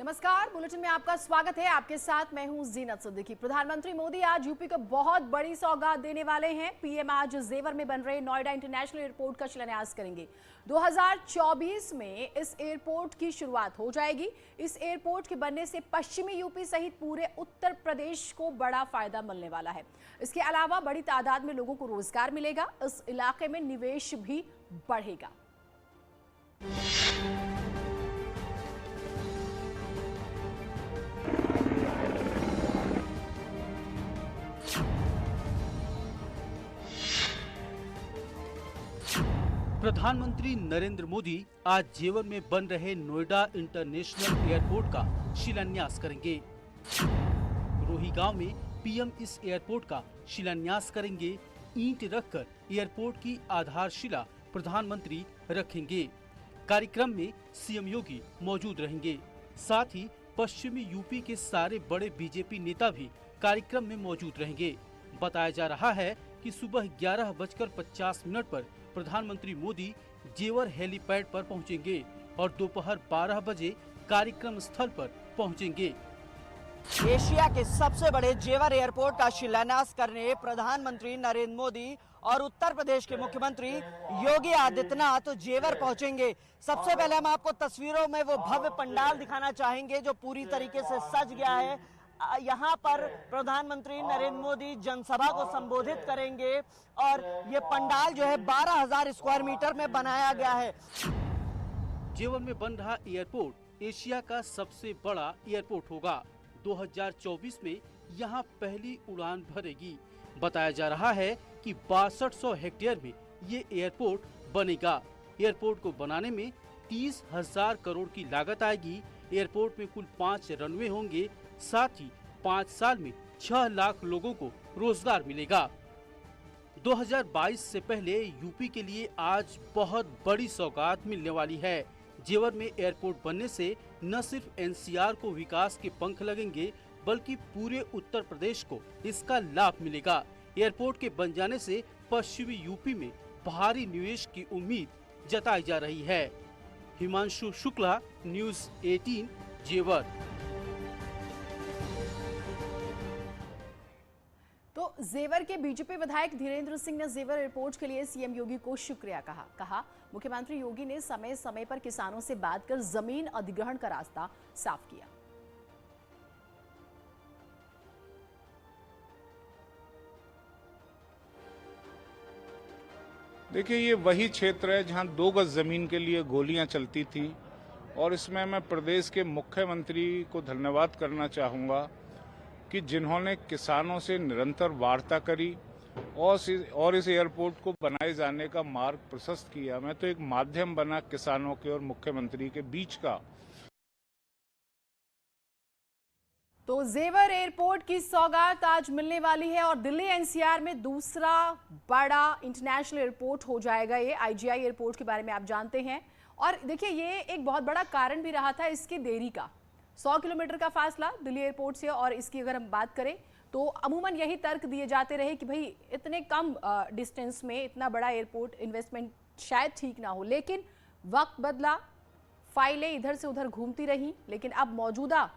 नमस्कार, बुलेटिन में आपका स्वागत है। आपके साथ मैं हूं जीनत सिद्दीकी। प्रधानमंत्री मोदी आज यूपी को बहुत बड़ी सौगात देने वाले हैं। पीएम आज जेवर में बन रहे नोएडा इंटरनेशनल एयरपोर्ट का शिलान्यास करेंगे। 2024 में इस एयरपोर्ट की शुरुआत हो जाएगी। इस एयरपोर्ट के बनने से पश्चिमी यूपी सहित पूरे उत्तर प्रदेश को बड़ा फायदा मिलने वाला है। इसके अलावा बड़ी तादाद में लोगों को रोजगार मिलेगा। इस इलाके में निवेश भी बढ़ेगा। प्रधानमंत्री नरेंद्र मोदी आज जेवर में बन रहे नोएडा इंटरनेशनल एयरपोर्ट का शिलान्यास करेंगे। रोही गांव में पीएम इस एयरपोर्ट का शिलान्यास करेंगे। ईंट रखकर एयरपोर्ट की आधारशिला प्रधानमंत्री रखेंगे। कार्यक्रम में सीएम योगी मौजूद रहेंगे। साथ ही पश्चिमी यूपी के सारे बड़े बीजेपी नेता भी कार्यक्रम में मौजूद रहेंगे। बताया जा रहा है कि सुबह 11:50 पर प्रधानमंत्री मोदी जेवर हेलीपैड पर पहुंचेंगे और दोपहर 12 बजे कार्यक्रम स्थल पर पहुंचेंगे। एशिया के सबसे बड़े जेवर एयरपोर्ट का शिलान्यास करने प्रधानमंत्री नरेंद्र मोदी और उत्तर प्रदेश के मुख्यमंत्री योगी आदित्यनाथ जेवर पहुंचेंगे। सबसे पहले हम आपको तस्वीरों में वो भव्य पंडाल दिखाना चाहेंगे जो पूरी तरीके से सज गया है। यहाँ पर प्रधानमंत्री नरेंद्र मोदी जनसभा को संबोधित करेंगे और ये पंडाल जो है 12,000 स्क्वायर मीटर में बनाया गया है। जेवर में बन रहा एयरपोर्ट एशिया का सबसे बड़ा एयरपोर्ट होगा। 2024 में यहाँ पहली उड़ान भरेगी। बताया जा रहा है कि 6200 हेक्टेयर में ये एयरपोर्ट बनेगा। एयरपोर्ट को बनाने में 30,000 करोड़ की लागत आएगी। एयरपोर्ट में कुल 5 रनवे होंगे। साथ ही 5 साल में 6 लाख लोगों को रोजगार मिलेगा। 2022 से पहले यूपी के लिए आज बहुत बड़ी सौगात मिलने वाली है। जेवर में एयरपोर्ट बनने से न सिर्फ एनसीआर को विकास के पंख लगेंगे बल्कि पूरे उत्तर प्रदेश को इसका लाभ मिलेगा। एयरपोर्ट के बन जाने से पश्चिमी यूपी में भारी निवेश की उम्मीद जताई जा रही है। हिमांशु शुक्ला, न्यूज़ 18, जेवर। तो जेवर के बीजेपी विधायक धीरेन्द्र सिंह ने जेवर एयरपोर्ट के लिए सीएम योगी को शुक्रिया कहा। मुख्यमंत्री योगी ने समय समय पर किसानों से बात कर जमीन अधिग्रहण का रास्ता साफ किया। देखिए, ये वही क्षेत्र है जहां 2 गज जमीन के लिए गोलियां चलती थी और इसमें मैं प्रदेश के मुख्यमंत्री को धन्यवाद करना चाहूंगा कि जिन्होंने किसानों से निरंतर वार्ता करी और इस एयरपोर्ट को बनाए जाने का मार्ग प्रशस्त किया। मैं तो एक माध्यम बना किसानों के और मुख्यमंत्री के बीच का। तो जेवर एयरपोर्ट की सौगात आज मिलने वाली है और दिल्ली एनसीआर में दूसरा बड़ा इंटरनेशनल एयरपोर्ट हो जाएगा। ये आईजीआई एयरपोर्ट के बारे में आप जानते हैं। और देखिए, ये एक बहुत बड़ा कारण भी रहा था इसकी देरी का। 100 किलोमीटर का फासला दिल्ली एयरपोर्ट से, और इसकी अगर हम बात करें तो अमूमन यही तर्क दिए जाते रहे कि भाई इतने कम डिस्टेंस में इतना बड़ा एयरपोर्ट इन्वेस्टमेंट शायद ठीक ना हो। लेकिन वक्त बदला, फाइलें इधर से उधर घूमती रहीं। लेकिन अब मौजूदा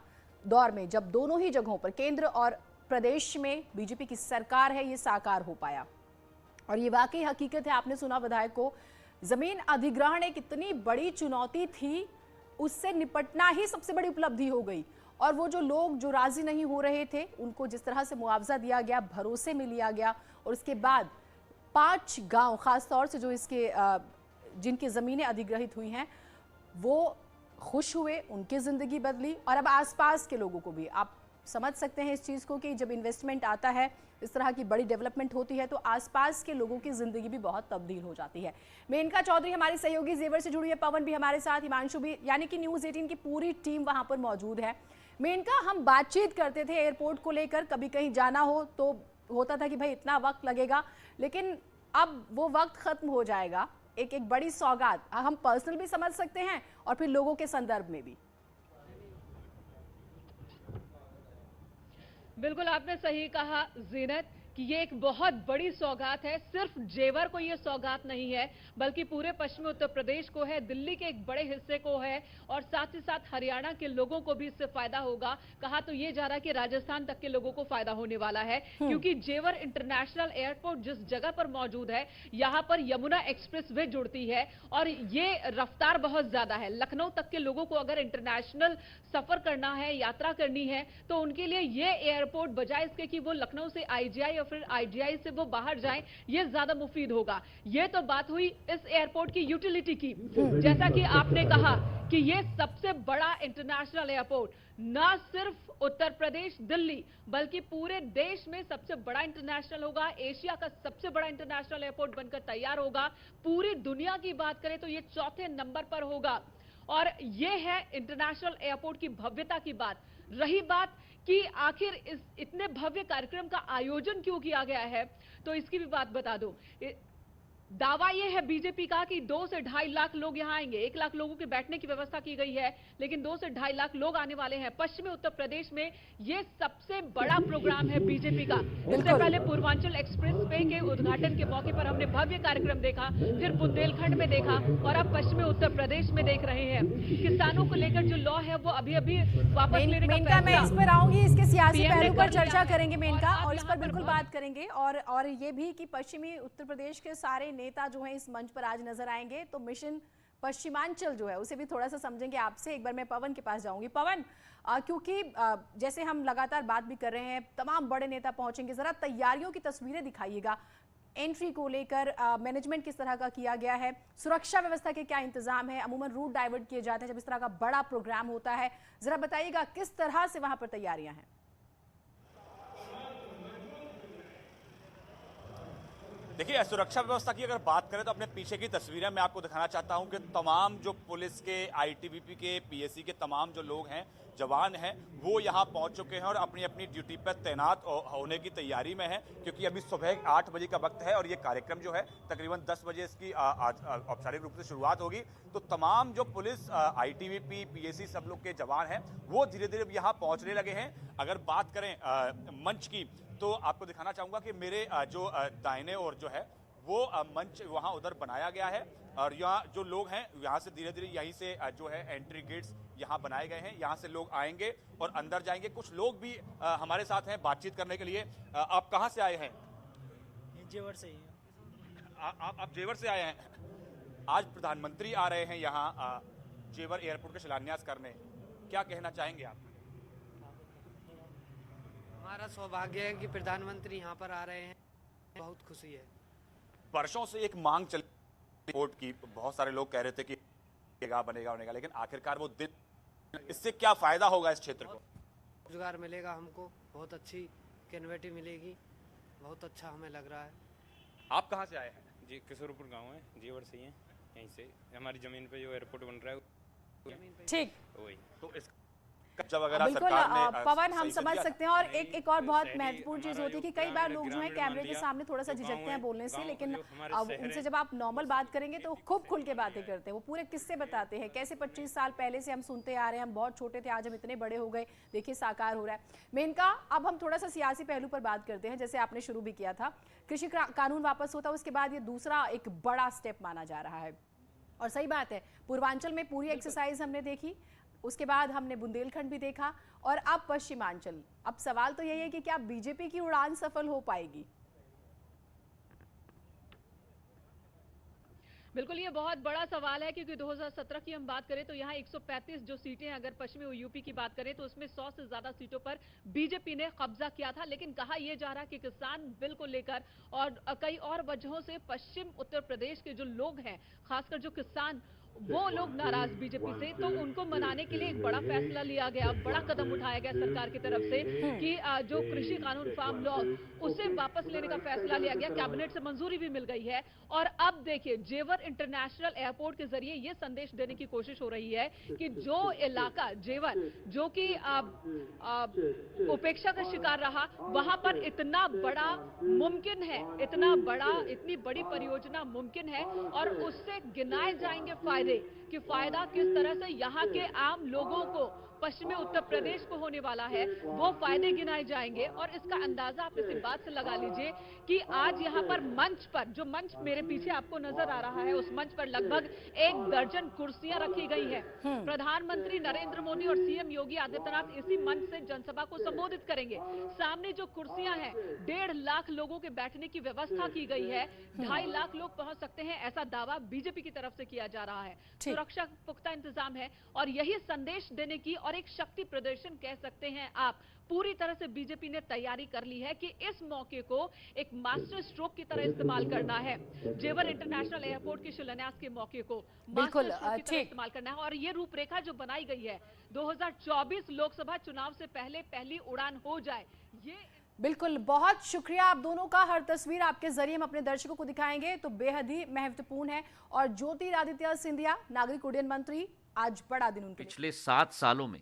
दौर में जब दोनों ही जगहों पर केंद्र और प्रदेश में बीजेपी की सरकार है, ये साकार हो पाया। और ये वाकई हकीकत है। आपने सुना विधायक को, जमीन अधिग्रहण एक इतनी बड़ी चुनौती थी, उससे निपटना ही सबसे बड़ी उपलब्धि हो गई। और वो जो लोग जो राजी नहीं हो रहे थे, उनको जिस तरह से मुआवजा दिया गया, भरोसे में लिया गया, और उसके बाद 5 गांव खासतौर से जो इसके जिनकी ज़मीनें अधिग्रहित हुई हैं वो खुश हुए, उनकी ज़िंदगी बदली। और अब आसपास के लोगों को भी आप समझ सकते हैं इस चीज़ को कि जब इन्वेस्टमेंट आता है, इस तरह की बड़ी डेवलपमेंट होती है, तो आसपास के लोगों की ज़िंदगी भी बहुत तब्दील हो जाती है। मेनका चौधरी हमारी सहयोगी जेवर से जुड़ी है, पवन भी हमारे साथ, हिमांशु भी, यानी कि न्यूज़ 18 की पूरी टीम वहाँ पर मौजूद है। मेनका, हम बातचीत करते थे एयरपोर्ट को लेकर, कभी कहीं जाना हो तो होता था कि भाई इतना वक्त लगेगा, लेकिन अब वो वक्त खत्म हो जाएगा। एक एक बड़ी सौगात हम पर्सनल भी समझ सकते हैं और फिर लोगों के संदर्भ में भी। बिल्कुल आपने सही कहा जीनत कि ये एक बहुत बड़ी सौगात है। सिर्फ जेवर को ये सौगात नहीं है, बल्कि पूरे पश्चिमी उत्तर प्रदेश को है, दिल्ली के एक बड़े हिस्से को है, और साथ ही साथ हरियाणा के लोगों को भी इससे फायदा होगा। कहा तो ये जा रहा है कि राजस्थान तक के लोगों को फायदा होने वाला है, क्योंकि जेवर इंटरनेशनल एयरपोर्ट जिस जगह पर मौजूद है, यहां पर यमुना एक्सप्रेस वे जुड़ती है और ये रफ्तार बहुत ज्यादा है। लखनऊ तक के लोगों को अगर इंटरनेशनल सफर करना है, यात्रा करनी है, तो उनके लिए ये एयरपोर्ट बजाय इसके कि वो लखनऊ से आईजीआई और फिर आईजीआई से वो बाहर जाएं, ये ज्यादा मुफीद होगा। ये तो बात हुई इस एयरपोर्ट की यूटिलिटी की। जैसा कि आपने कहा कि ये सबसे बड़ा इंटरनेशनल एयरपोर्ट न सिर्फ उत्तर प्रदेश दिल्ली बल्कि पूरे देश में सबसे बड़ा इंटरनेशनल होगा, एशिया का सबसे बड़ा इंटरनेशनल एयरपोर्ट बनकर तैयार होगा। पूरी दुनिया की बात करें तो ये चौथे नंबर पर होगा। और ये है इंटरनेशनल एयरपोर्ट की भव्यता की बात। रही बात कि आखिर इस इतने भव्य कार्यक्रम का आयोजन क्यों किया गया है, तो इसकी भी बात बता दूं। दावा यह है बीजेपी का कि 2 से 2.5 लाख लोग यहां आएंगे। 1 लाख लोगों के बैठने की व्यवस्था की गई है, लेकिन 2 से 2.5 लाख लोग आने वाले हैं। पश्चिमी उत्तर प्रदेश में यह सबसे बड़ा प्रोग्राम है बीजेपी का। इससे पहले पूर्वांचल एक्सप्रेस वे के उद्घाटन के मौके पर हमने भव्य कार्यक्रम देखा, फिर बुंदेलखंड में देखा और अब पश्चिमी उत्तर प्रदेश में देख रहे हैं। किसानों को लेकर जो लॉ है वो अभी वापस लेने का मेनका, मैं इस पर आऊंगी, इसके सियासी PM ने पहलू पर कर लिया चर्चा है। करेंगे मेनका, और और इस पर यहाँ बिल्कुल पर बात करेंगे। और ये भी कि पश्चिमी उत्तर प्रदेश के सारे नेता जो हैं इस मंच पर आज नजर आएंगे, तो मिशन पश्चिमांचल जो है उसे भी थोड़ा सा समझेंगे आपसे। एक बार मैं पवन के पास जाऊंगी। पवन, क्योंकि जैसे हम लगातार बात भी कर रहे हैं, तमाम बड़े नेता पहुंचेंगे, जरा तैयारियों की तस्वीरें दिखाइएगा। एंट्री को लेकर मैनेजमेंट किस तरह का किया गया है, सुरक्षा व्यवस्था के क्या इंतजाम है, अमूमन रूट डाइवर्ट किए जाते हैं जब इस तरह का बड़ा प्रोग्राम होता है, जरा बताइएगा किस तरह से वहां पर तैयारियां हैं। देखिए, सुरक्षा व्यवस्था की अगर बात करें तो अपने पीछे की तस्वीरें मैं आपको दिखाना चाहता हूं कि तमाम जो पुलिस के, आईटीबीपी के, पीएसी के तमाम जो लोग हैं, जवान हैं, वो यहां पहुंच चुके हैं और अपनी अपनी ड्यूटी पर तैनात होने की तैयारी में हैं, क्योंकि अभी सुबह 8 बजे का वक्त है और ये कार्यक्रम जो है तकरीबन 10 बजे इसकी औपचारिक रूप से शुरुआत होगी। तो तमाम जो पुलिस, आईटीबीपी, पीएसी सब लोग के जवान हैं वो धीरे धीरे यहाँ पहुंचने लगे हैं। अगर बात करें मंच की, तो आपको दिखाना चाहूंगा कि मेरे जो दाहिने ओर जो है वो मंच वहां उधर बनाया गया है और यहाँ जो लोग हैं यहाँ से धीरे धीरे यहीं से जो है एंट्री गेट्स यहाँ बनाए गए हैं, यहाँ से लोग आएंगे और अंदर जाएंगे। कुछ लोग भी हमारे साथ हैं बातचीत करने के लिए। आप कहाँ से आए हैं? जेवर से ही। आप जेवर से आए हैं। आज प्रधानमंत्री आ रहे हैं यहाँ जेवर एयरपोर्ट का शिलान्यास करने, क्या कहना चाहेंगे आप? हमारा सौभाग्य है कि प्रधानमंत्री यहाँ पर आ रहे हैं, बहुत खुशी है। वर्षों से एक मांग चल एयरपोर्ट की, बहुत सारे लोग कह रहे थे कि बनेगा, लेकिन आखिरकार वो दिन, इससे क्या फायदा होगा इस क्षेत्र को? रोजगार मिलेगा हमको, बहुत अच्छी कन्वेटी मिलेगी, बहुत अच्छा हमें लग रहा है। आप कहाँ से आए हैं? जी, किशोरपुर गांव है, जेवर से ही है। यहीं से हमारी जमीन पे जो एयरपोर्ट बन रहा है, ठीक, वही। तो इस जब अगर बिल्कुल पवन, हम समझ सकते हैं। और एक और बहुत शहरी महत्वपूर्ण चीज होती है कि कई हमारा बार जो लोग जो है ग्रामीण कैमरे के मंडियाँ, सामने थोड़ा सा जो झिझकते गाँव हैं है, बोलने से, गाँव लेकिन जो हमारे अब शहर उनसे है, जब आप नॉर्मल बात करेंगे तो खूब खुल के बातें करते हैं, वो पूरे किस्से बताते हैं, कैसे 25 साल पहले से हम सुनते आ रहे हैं, हम बहुत छोटे थे, आज हम इतने बड़े हो गए, देखिए साकार हो रहा है। मेनका, अब हम थोड़ा सा सियासी पहलू पर बात करते हैं। जैसे आपने शुरू भी किया था, कृषि कानून वापस होता है, उसके बाद ये दूसरा एक बड़ा स्टेप माना जा रहा है। और सही बात है, पूर्वांचल में पूरी एक्सरसाइज हमने देखी, उसके बाद हमने बुंदेलखंड भी देखा और अब पश्चिमांचल। अब सवाल तो यही है कि क्या बीजेपी की उड़ान सफल हो पाएगी? बिल्कुल, ये बहुत बड़ा सवाल है, क्योंकि 2017 की हम बात करें तो यहाँ 135 जो सीटें हैं, अगर पश्चिमी यूपी की बात करें तो उसमें 100 से ज्यादा सीटों पर बीजेपी ने कब्जा किया था। लेकिन कहा यह जा रहा है कि किसान बिल को लेकर और कई और वजहों से पश्चिम उत्तर प्रदेश के जो लोग हैं, खासकर जो किसान, वो लोग नाराज बीजेपी से, तो उनको मनाने के लिए एक बड़ा फैसला लिया गया, बड़ा कदम उठाया गया सरकार की तरफ से कि जो कृषि कानून, फार्म लॉ, उसे वापस लेने का फैसला लिया गया। कैबिनेट से मंजूरी भी मिल गई है। और अब देखिए, जेवर इंटरनेशनल एयरपोर्ट के जरिए ये संदेश देने की कोशिश हो रही है कि जो इलाका जेवर, जो कि उपेक्षा का शिकार रहा, वहां पर इतना बड़ा मुमकिन है, इतनी बड़ी परियोजना मुमकिन है और उससे गिनाए जाएंगे फायदे कि फायदा किस तरह से यहाँ के आम लोगों को पश्चिमी उत्तर प्रदेश को होने वाला है वो फायदे गिनाए जाएंगे। और इसका अंदाजा आप इसी बात से लगा लीजिए कि आज यहाँ पर मंच पर, जो मंच मेरे पीछे आपको नजर आ रहा है, उस मंच पर लगभग 1 दर्जन कुर्सियां रखी गई है। प्रधानमंत्री नरेंद्र मोदी और सीएम योगी आदित्यनाथ इसी मंच से जनसभा को संबोधित करेंगे। सामने जो कुर्सियां हैं, 1.5 लाख लोगों के बैठने की व्यवस्था की गई है। 2.5 लाख लोग पहुंच सकते हैं, ऐसा दावा बीजेपी की तरफ से किया जा रहा है। सुरक्षा पुख्ता इंतजाम है और यही संदेश देने की और एक शक्ति प्रदर्शन कह सकते हैं आप, पूरी तरह से बीजेपी ने तैयारी कर ली है कि इस मौके को एक मास्टर स्ट्रोक की तरह इस्तेमाल करना है। जेवर इंटरनेशनल एयरपोर्ट के शिलान्यास के मौके को बिल्कुल इस्तेमाल करना है। और ये रूपरेखा जो बनाई गई है, 2024 लोकसभा चुनाव से पहले पहली उड़ान हो जाए, ये बिल्कुल। बहुत शुक्रिया आप दोनों का। हर तस्वीर आपके जरिए हम अपने दर्शकों को दिखाएंगे तो बेहद ही महत्वपूर्ण है। और ज्योतिरादित्य सिंधिया, नागरिक उड्डयन मंत्री, आज बड़ा दिन उनके। पिछले 7 सालों में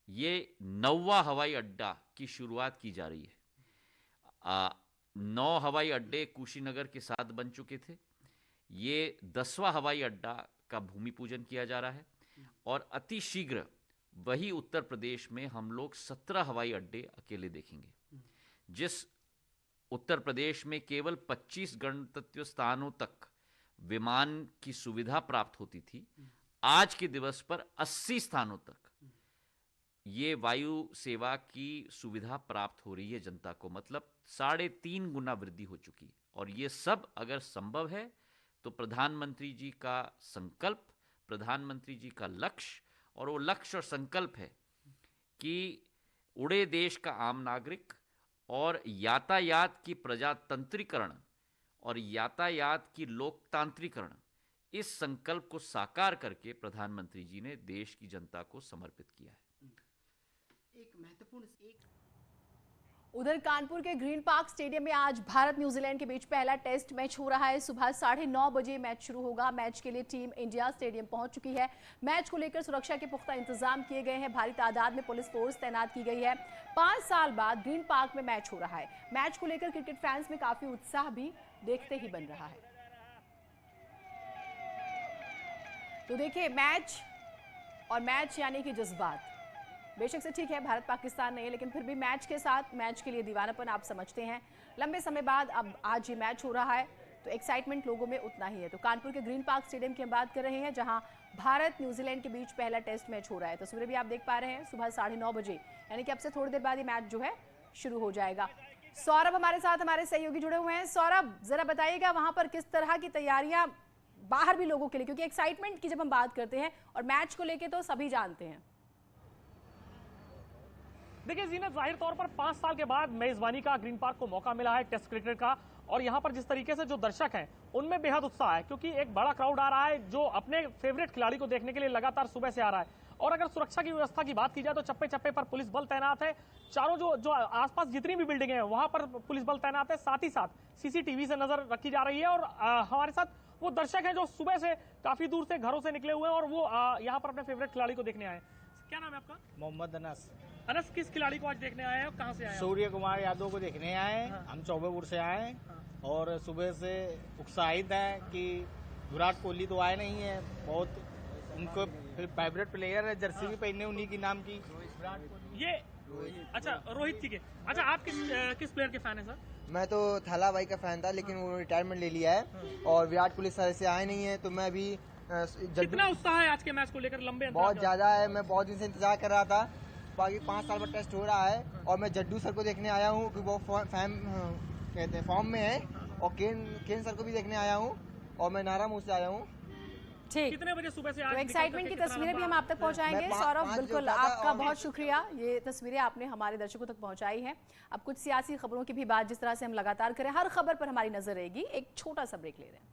ये 9वां हवाई अड्डा की शुरुआत की जा रही है। 9 हवाई अड्डे कुशीनगर के साथ बन चुके थे। ये 10वां हवाई अड्डा का भूमि पूजन किया जा रहा है और अति शीघ्र वही उत्तर प्रदेश में हम लोग 17 हवाई अड्डे अकेले देखेंगे। जिस उत्तर प्रदेश में केवल 25 गंतव्य स्थानों तक विमान की सुविधा प्राप्त होती थी, आज के दिवस पर 80 स्थानों तक ये वायु सेवा की सुविधा प्राप्त हो रही है जनता को। मतलब 3.5 गुना वृद्धि हो चुकी है। और ये सब अगर संभव है तो प्रधानमंत्री जी का संकल्प, प्रधानमंत्री जी का लक्ष्य, और वो लक्ष्य और संकल्प है कि उड़े देश का आम नागरिक और यातायात की प्रजातंत्रीकरण और यातायात की लोकतांत्रिकरण, इस संकल्प को साकार करके प्रधानमंत्री जी ने देश की जनता को समर्पित किया है। उधर कानपुर के ग्रीन पार्क स्टेडियम में आज भारत न्यूजीलैंड के बीच पहला टेस्ट मैच हो रहा है। सुबह 9:30 बजे मैच शुरू होगा। मैच के लिए टीम इंडिया स्टेडियम पहुंच चुकी है। मैच को लेकर सुरक्षा के पुख्ता इंतजाम किए गए हैं। भारी तादाद में पुलिस फोर्स तैनात की गई है। 5 साल बाद ग्रीन पार्क में मैच हो रहा है। मैच को लेकर क्रिकेट फैंस में काफी उत्साह भी देखते ही बन रहा है। तो देखिए, मैच और मैच यानी कि जज्बात, बेशक से ठीक है भारत पाकिस्तान नहीं है, लेकिन फिर भी मैच के साथ, मैच के लिए दीवानापन आप समझते हैं। लंबे समय बाद अब आज ये मैच हो रहा है तो एक्साइटमेंट लोगों में उतना ही है। तो कानपुर के ग्रीन पार्क स्टेडियम की हम बात कर रहे हैं, जहां भारत न्यूजीलैंड के बीच पहला टेस्ट मैच हो रहा है। तस्वीरें भी आप देख पा रहे हैं। सुबह 9:30 बजे, यानी कि अब से थोड़ी देर बाद ये मैच जो है शुरू हो जाएगा। सौरभ हमारे साथ, हमारे सहयोगी जुड़े हुए हैं। सौरभ, जरा बताइएगा वहां पर किस तरह की तैयारियां बाहर भी लोगों के लिए, क्योंकि एक्साइटमेंट की जब हम बात करते हैं और मैच को लेके तो सभी जानते हैं। देखिए जीनत, जाहिर तौर पर 5 साल के बाद मेजबानी का ग्रीन पार्क को मौका मिला है टेस्ट क्रिकेट का, और यहाँ पर जिस तरीके से जो दर्शक हैं उनमें बेहद उत्साह है, क्योंकि एक बड़ा क्राउड आ रहा है जो अपने फेवरेट खिलाड़ी को देखने के लिए लगातार सुबह से आ रहा है। और अगर सुरक्षा की व्यवस्था की बात की जाए तो चप्पे चप्पे पर पुलिस बल तैनात है। चारों जो आसपास जितनी भी बिल्डिंगें हैं वहां पर पुलिस बल तैनात है। साथ ही साथ सीसीटीवी से नजर रखी जा रही है। और हमारे साथ वो दर्शक हैं जो सुबह से काफी दूर से घरों से निकले हुए हैं और वो यहाँ पर अपने फेवरेट खिलाड़ी को देखने आए। क्या नाम है आपका? मोहम्मद अनस। अनस, किस खिलाड़ी को आज देखने आए हैं और कहाँ से आए हैं? सूर्य कुमार यादव को देखने आए हैं। हाँ। हम चौबेपुर से आए हैं। हाँ। और सुबह से उत्साहित हैं कि विराट कोहली तो आए नहीं है, बहुत उनको फेवरेट प्लेयर है, जर्सी भी पहने उन्हीं की नाम की। ये अच्छा, रोहित ठीक है। अच्छा, आप किस प्लेयर के फैन है सर? मैं तो थाला भाई का फैन था, लेकिन वो रिटायरमेंट ले लिया है। और विराट कोहली सर से आए नहीं है, तो मैं भी कितना उत्साह है आज के मैच को लेकर? लंबे बहुत ज्यादा है। मैं बहुत दिन से इंतजार कर रहा था। बाकी 5 साल बाद टेस्ट हो रहा है और मैं जड्डू सर को देखने आया हूँ कि वो फॉर्म में है, और केन सर को भी देखने आया हूँ, और मैं नारा मुंह से आया हूँ। ठीक, कितने बजे सुबह से आज एक्साइटमेंट की तस्वीरें भी हम आप तक पहुंचाएंगे। सौरभ, बिल्कुल आपका बहुत शुक्रिया, ये तस्वीरें आपने हमारे दर्शकों तक पहुंचाई हैं। अब कुछ सियासी खबरों की भी बात जिस तरह से हम लगातार करें, हर खबर पर हमारी नजर रहेगी। एक छोटा सा ब्रेक ले रहे हैं।